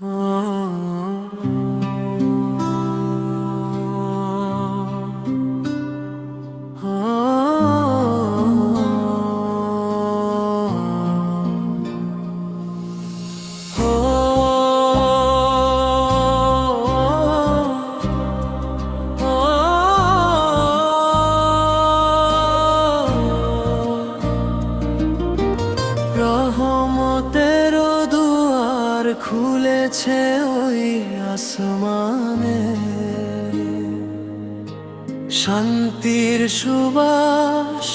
রহমতের দুয়ার খুলেছে ওই আসমানে, শান্তির সুবাস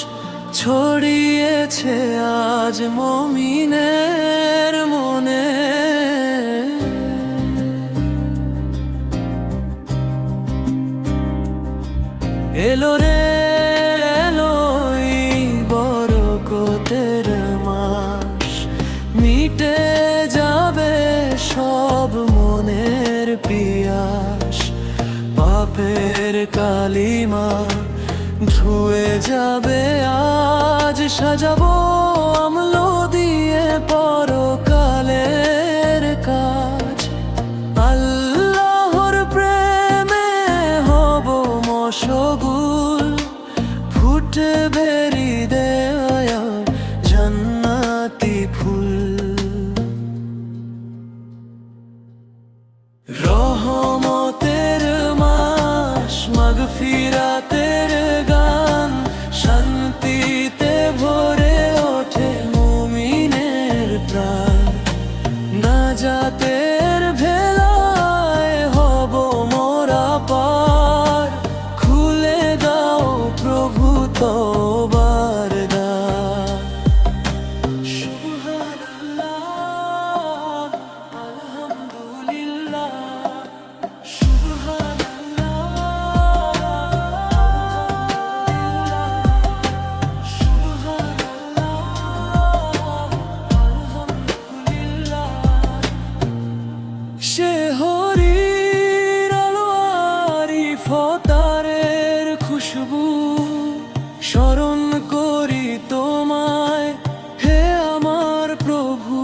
ছড়িয়েছে আজ মুমিনের মনে। এলো রে এলো বরকতের মাস, মিটে যাবে সব মনের পিয়াস। পাপের কালিমা ধুয়ে যাবে আজ, সাজাবো আমলো দিয়ে পরকালের কাজ। আল্লাহর প্রেমে হব মশগুল, ফুটে বেরি দেয়া জান্নাতি ফুল। রহমতের মাস, মাগফিরাতের গান, শান্তিতে ভরে ওঠে মুমিনের প্রাণ। নাজাতের ভেলায় হব মোরা পার, খুলে দাও প্রভু তওবার দ্বার। সুবহানাল্লাহ, আলহামদুলিল্লাহ, সে হরির আলোয়ারি ফতারের খুশবু, স্মরণ করি তোমায় হে আমার প্রভু।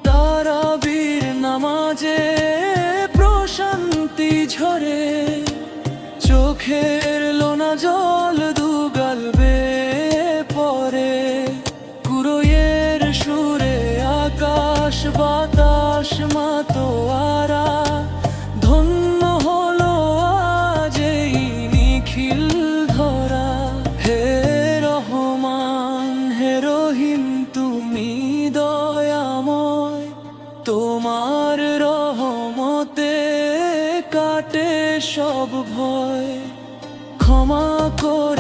তারাবির নামাজে প্রশান্তি ঝরে, চোখের লোনা জল দুগাল বেয়ে পড়ে। কুরয়ের সুরে আকাশ বাতাস মাতোয়ারা, ধন্য হলো আজ এই নিখিল ধরা। হে রহমান হে রহিম তুমি দয়াময়, তোমার রহমতে কাটে সব ভয়। ক্ষমা করে